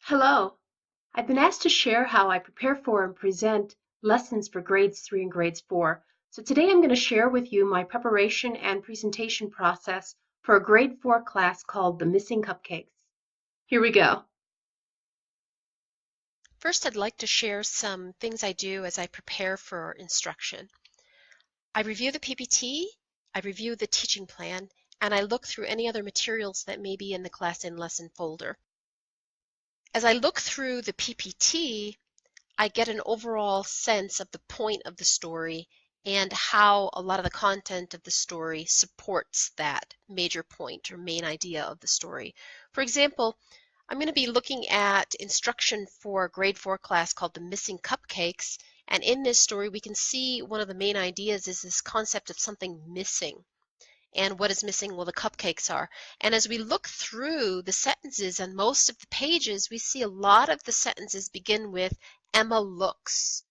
Hello. I've been asked to share how I prepare for and present lessons for grades 3 and grades 4. So today I'm going to share with you my preparation and presentation process for a grade 4 class called The Missing Cupcakes. Here we go. First, I'd like to share some things I do as I prepare for instruction. I review the PPT, I review the teaching plan, and I look through any other materials that may be in the class in lesson folder. As I look through the PPT, I get an overall sense of the point of the story and how a lot of the content of the story supports that major point or main idea of the story. For example, I'm going to be looking at instruction for a grade 4 class called The Missing Cupcakes, and in this story we can see one of the main ideas is this concept of something missing. And what is missing? Well, the cupcakes are. And as we look through the sentences on most of the pages, we see a lot of the sentences begin with Emma looks.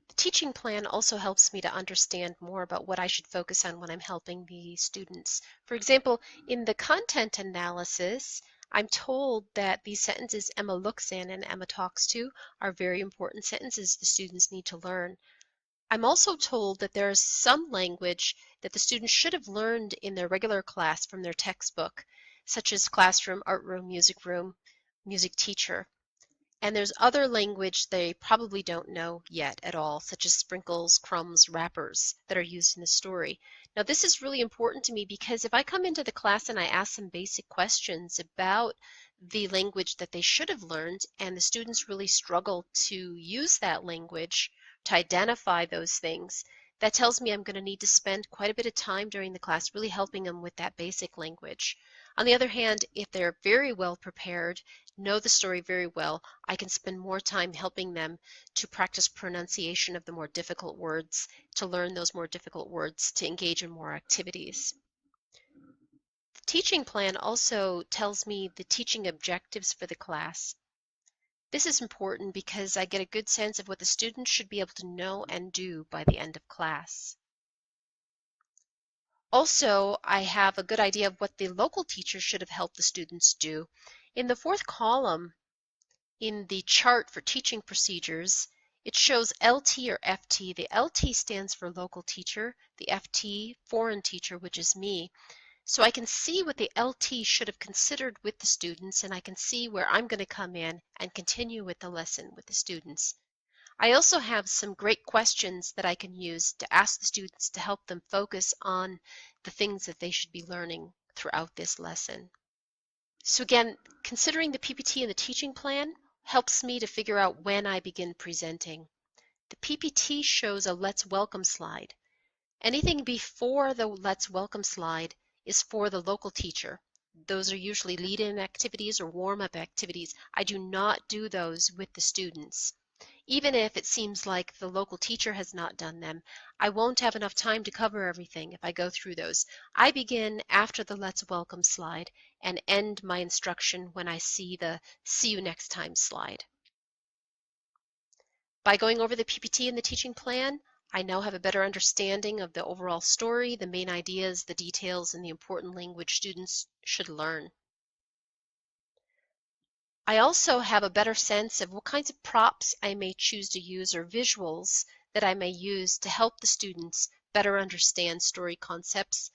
The teaching plan also helps me to understand more about what I should focus on when I'm helping the students. For example, in the content analysis, I'm told that these sentences Emma looks in and Emma talks to are very important sentences the students need to learn. I'm also told that there is some language that the students should have learned in their regular class from their textbook, such as classroom, art room, music teacher. And there's other language they probably don't know yet at all, such as sprinkles, crumbs, wrappers that are used in the story. Now, this is really important to me because if I come into the class and I ask some basic questions about the language that they should have learned, and the students really struggle to use that language to identify those things, that tells me I'm going to need to spend quite a bit of time during the class really helping them with that basic language. On the other hand, if they're very well prepared, know the story very well, I can spend more time helping them to practice pronunciation of the more difficult words, to learn those more difficult words, to engage in more activities. The teaching plan also tells me the teaching objectives for the class. This is important because I get a good sense of what the students should be able to know and do by the end of class. Also, I have a good idea of what the local teachers should have helped the students do. In the fourth column, in the chart for teaching procedures, it shows LT or FT. The LT stands for local teacher, the FT, foreign teacher, which is me. So I can see what the LT should have considered with the students, and I can see where I'm going to come in and continue with the lesson with the students. I also have some great questions that I can use to ask the students to help them focus on the things that they should be learning throughout this lesson. So again, considering the PPT and the teaching plan helps me to figure out when I begin presenting. The PPT shows a Let's Welcome slide. Anything before the Let's Welcome slide is for the local teacher. Those are usually lead-in activities or warm-up activities. I do not do those with the students. Even if it seems like the local teacher has not done them, I won't have enough time to cover everything if I go through those. I begin after the Let's Welcome slide and end my instruction when I see the See You Next Time slide. By going over the PPT and the teaching plan, I now have a better understanding of the overall story, the main ideas, the details, and the important language students should learn. I also have a better sense of what kinds of props I may choose to use or visuals that I may use to help the students better understand story concepts.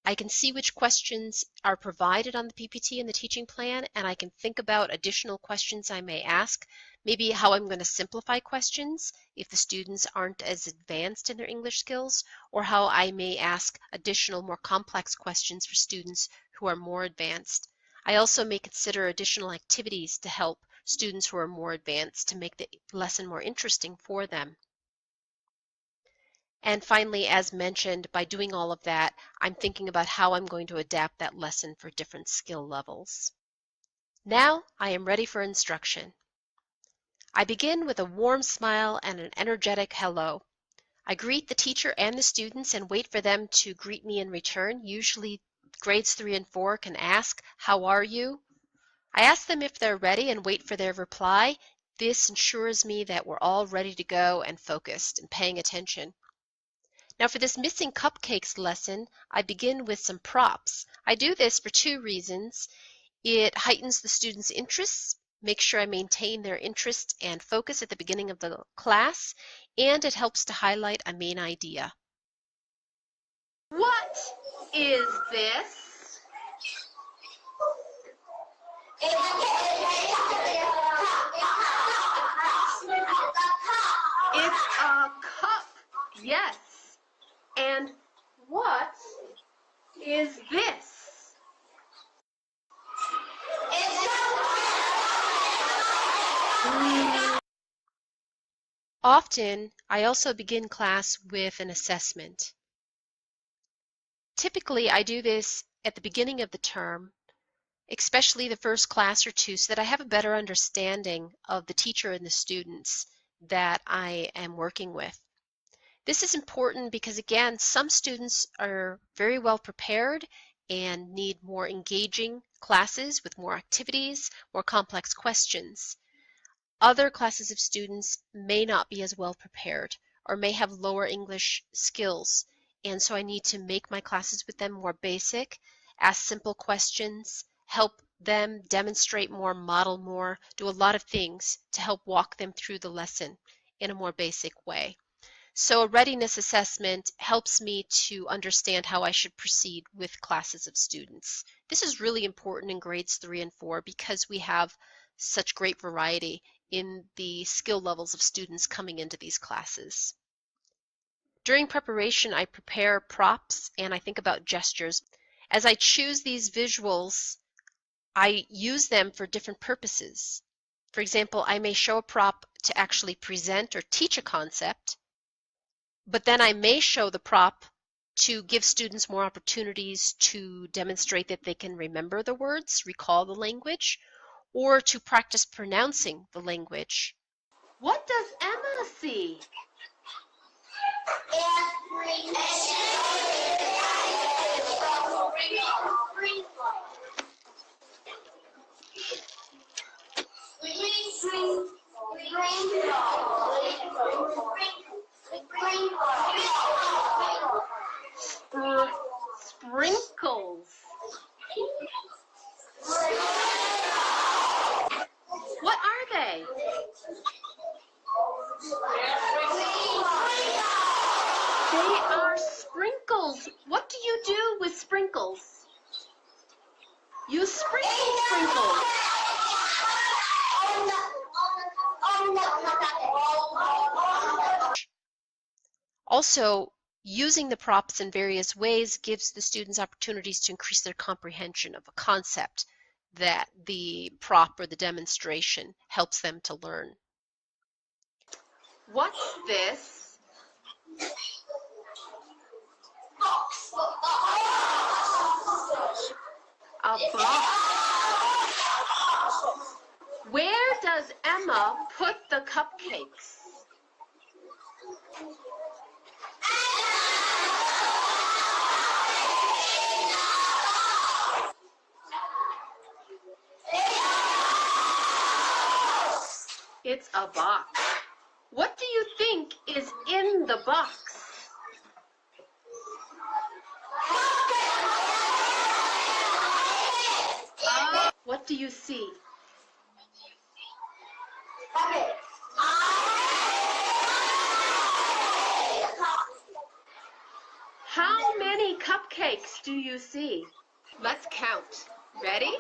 I can see which questions are provided on the PPT and the teaching plan, and I can think about additional questions I may ask, maybe how I'm going to simplify questions if the students aren't as advanced in their English skills, or how I may ask additional more complex questions for students who are more advanced. I also may consider additional activities to help students who are more advanced to make the lesson more interesting for them. And finally, as mentioned, by doing all of that, I'm thinking about how I'm going to adapt that lesson for different skill levels. Now I am ready for instruction. I begin with a warm smile and an energetic hello. I greet the teacher and the students and wait for them to greet me in return. Usually grades 3 and 4 can ask, "How are you?" I ask them if they're ready and wait for their reply. This ensures me that we're all ready to go and focused and paying attention. Now for this Missing Cupcakes lesson, I begin with some props. I do this for two reasons. It heightens the students' interests make sure I maintain their interest and focus at the beginning of the class, and it helps to highlight a main idea. What is this? It's a cup. Yes. And what is this? Often, I also begin class with an assessment. Typically, I do this at the beginning of the term, especially the first class or two, so that I have a better understanding of the teacher and the students that I am working with. This is important because, again, some students are very well prepared and need more engaging classes with more activities, more complex questions. Other classes of students may not be as well prepared or may have lower English skills, and so I need to make my classes with them more basic, ask simple questions, help them demonstrate more, model more, do a lot of things to help walk them through the lesson in a more basic way. So a readiness assessment helps me to understand how I should proceed with classes of students. This is really important in grades 3 and 4 because we have such great variety in the skill levels of students coming into these classes. During preparation, I prepare props and I think about gestures. As I choose these visuals, I use them for different purposes. For example, I may show a prop to actually present or teach a concept, but then I may show the prop to give students more opportunities to demonstrate that they can remember the words, recall the language, or to practice pronouncing the language. What does Emma see? Sprinkles. What are they? They are sprinkles. What do you do with sprinkles? You sprinkle sprinkles. Also, using the props in various ways gives the students opportunities to increase their comprehension of a concept that the prop or the demonstration helps them to learn. What's this? A box. Where does Emma put the cupcakes? It's a box. What do you think is in the box? What do you see? How many cupcakes do you see? Let's count. Ready?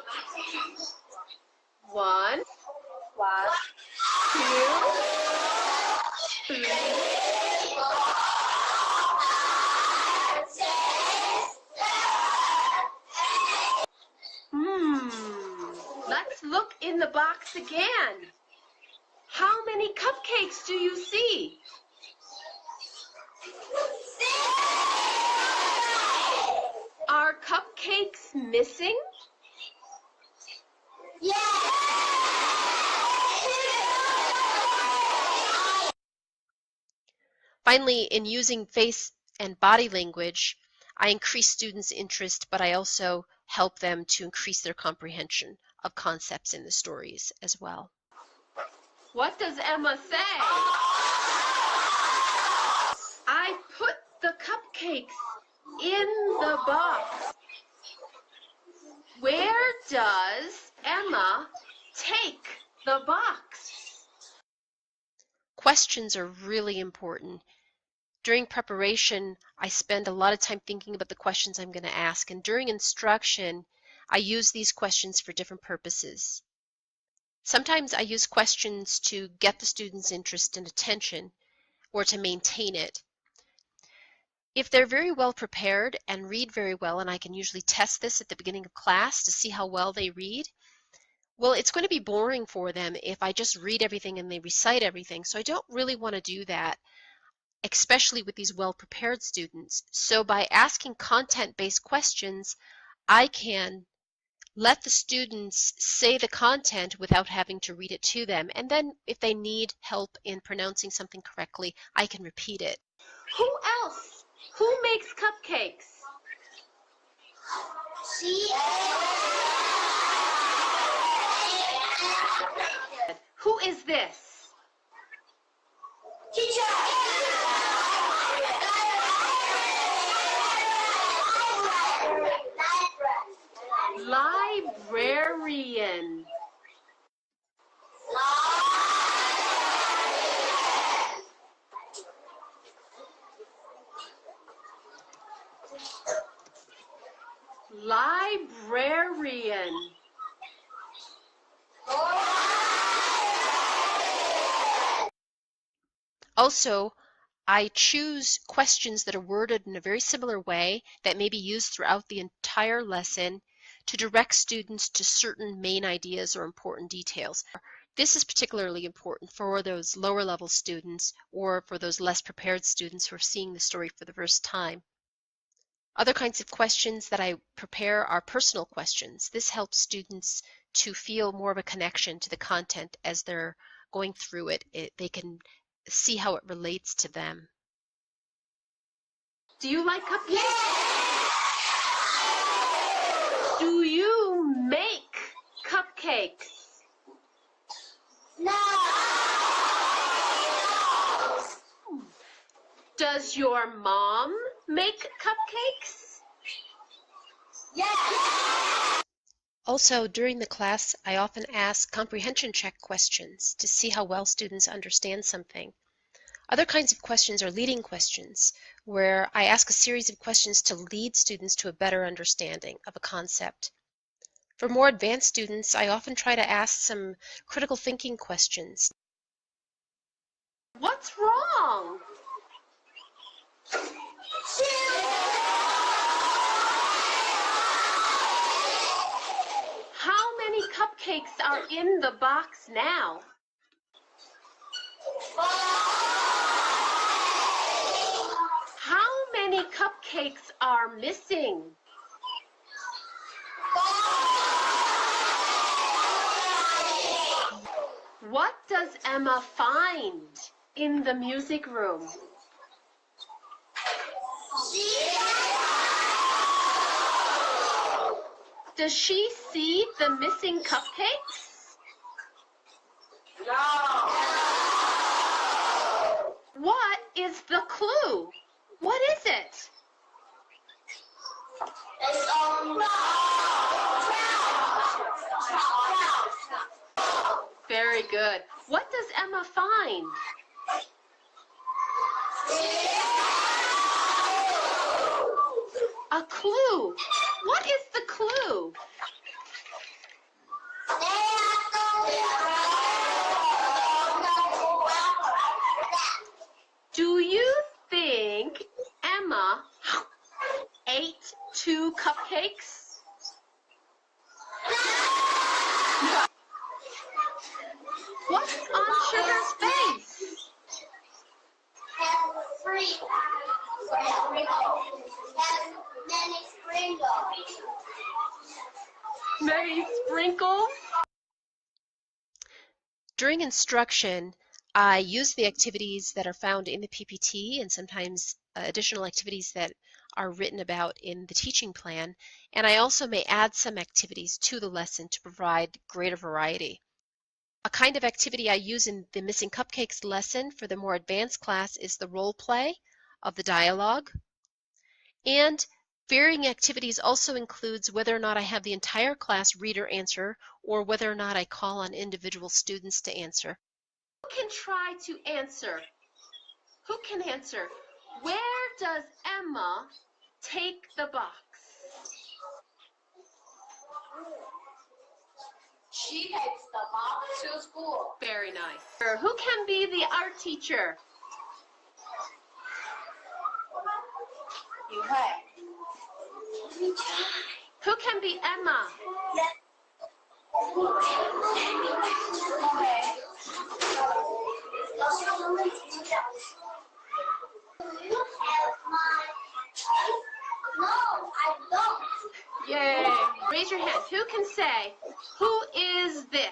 1, 2, 3. Let's look in the box again. How many cupcakes do you see? Are cupcakes missing? Finally, in using face and body language, I increase students' interest, but I also help them to increase their comprehension of concepts in the stories as well. What does Emma say? I put the cupcakes in the box. Where does Emma take the box. Questions are really important. During preparation, I spend a lot of time thinking about the questions I'm going to ask, and during instruction, I use these questions for different purposes. Sometimes I use questions to get the students' interest and attention, or to maintain it. If they're very well prepared and read very well, and I can usually test this at the beginning of class to see how well they read, well, it's going to be boring for them if I just read everything and they recite everything. So I don't really want to do that, especially with these well-prepared students. So by asking content-based questions, I can let the students say the content without having to read it to them. And then if they need help in pronouncing something correctly, I can repeat it. Who else? Who makes cupcakes? Who is this? Teacher! Librarian. Librarian. Also, I choose questions that are worded in a very similar way that may be used throughout the entire lesson to direct students to certain main ideas or important details. This is particularly important for those lower level students or for those less prepared students who are seeing the story for the first time. Other kinds of questions that I prepare are personal questions. This helps students to feel more of a connection to the content as they're going through it. They can see how it relates to them. Do you like cupcakes? Do you make cupcakes? No! Does your mom make cupcakes? Yes! Also, during the class, I often ask comprehension check questions to see how well students understand something. Other kinds of questions are leading questions, where I ask a series of questions to lead students to a better understanding of a concept. For more advanced students, I often try to ask some critical thinking questions. What's wrong? How many cupcakes are in the box now? How many cupcakes are missing? What does Emma find in the music room? Does she see the missing cupcakes? No! What is the clue? What is it? It's Very good. What does Emma find? A clue. What is the clue? Do you think Emma ate 2 cupcakes? What's on Sugar's face? Many sprinkles? During instruction, I use the activities that are found in the PPT and sometimes additional activities that are written about in the teaching plan, and I also may add some activities to the lesson to provide greater variety. A kind of activity I use in the Missing Cupcakes lesson for the more advanced class is the role play of the dialogue. And Varying activities also includes whether or not I have the entire class read or answer, or whether or not I call on individual students to answer. Who can try to answer? Who can answer? Where does Emma take the box? She takes the box to school. Very nice. Who can be the art teacher? You hey. Who can be Emma? Okay. No, I don't. Yay! Raise your hand. Who can say, who is this?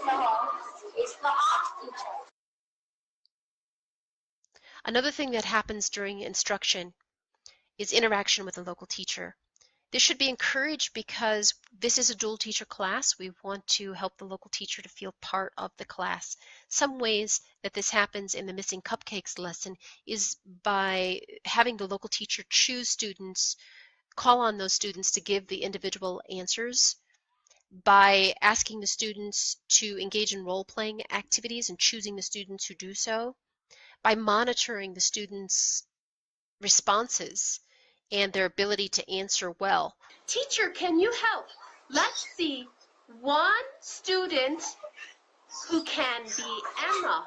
No, it's the art teacher. Another thing that happens during instruction is interaction with a local teacher. This should be encouraged because this is a dual teacher class. We want to help the local teacher to feel part of the class. Some ways that this happens in the Missing Cupcakes lesson is by having the local teacher choose students, call on those students to give the individual answers, by asking the students to engage in role-playing activities and choosing the students who do so, by monitoring the students' responses and their ability to answer well. Teacher, can you help? Let's see one student who can be Emma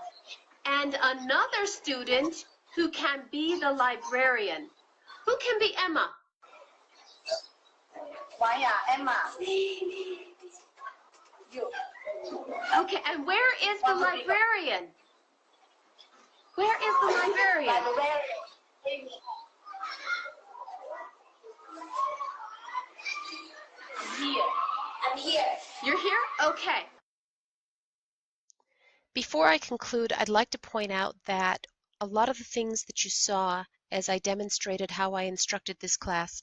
and another student who can be the librarian. Who can be Emma? Maya, Emma. You. Okay, and where is the librarian? Where is the librarian? Here. I'm here. You're here? Okay. Before I conclude, I'd like to point out that a lot of the things that you saw as I demonstrated how I instructed this class,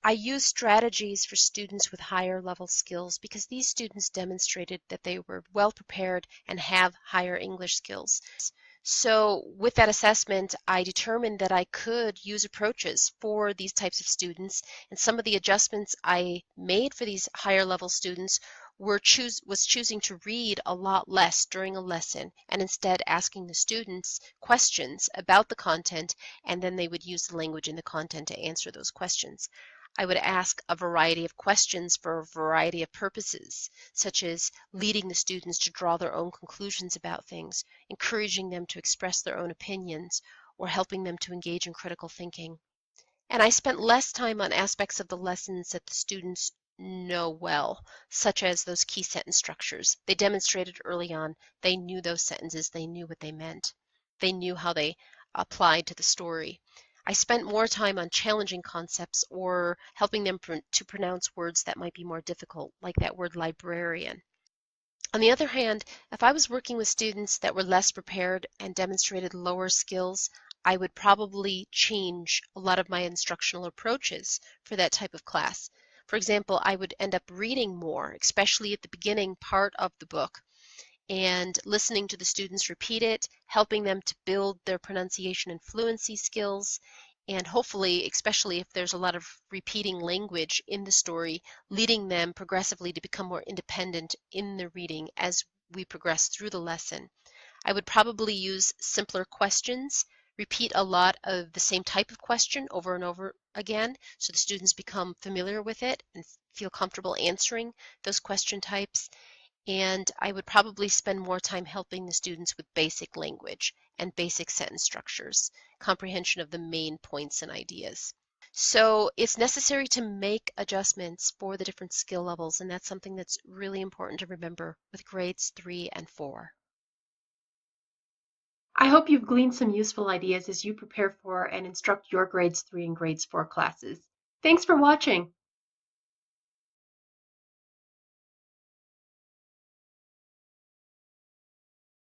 I used strategies for students with higher level skills because these students demonstrated that they were well prepared and have higher English skills. So with that assessment, I determined that I could use approaches for these types of students, and some of the adjustments I made for these higher level students was choosing to read a lot less during a lesson and instead asking the students questions about the content, and then they would use the language in the content to answer those questions. I would ask a variety of questions for a variety of purposes, such as leading the students to draw their own conclusions about things, encouraging them to express their own opinions, or helping them to engage in critical thinking. And I spent less time on aspects of the lessons that the students know well, such as those key sentence structures. They demonstrated early on they knew those sentences, they knew what they meant. They knew how they applied to the story. I spent more time on challenging concepts or helping them to pronounce words that might be more difficult, like that word librarian. On the other hand, if I was working with students that were less prepared and demonstrated lower skills, I would probably change a lot of my instructional approaches for that type of class. For example, I would end up reading more, especially at the beginning part of the book, and listening to the students repeat it, helping them to build their pronunciation and fluency skills, and hopefully, especially if there's a lot of repeating language in the story, leading them progressively to become more independent in the reading as we progress through the lesson. I would probably use simpler questions, repeat a lot of the same type of question over and over again so the students become familiar with it and feel comfortable answering those question types. And I would probably spend more time helping the students with basic language and basic sentence structures, comprehension of the main points and ideas. So it's necessary to make adjustments for the different skill levels, and that's something that's really important to remember with grades 3 and 4. I hope you've gleaned some useful ideas as you prepare for and instruct your grades 3 and grades 4 classes. Thanks for watching.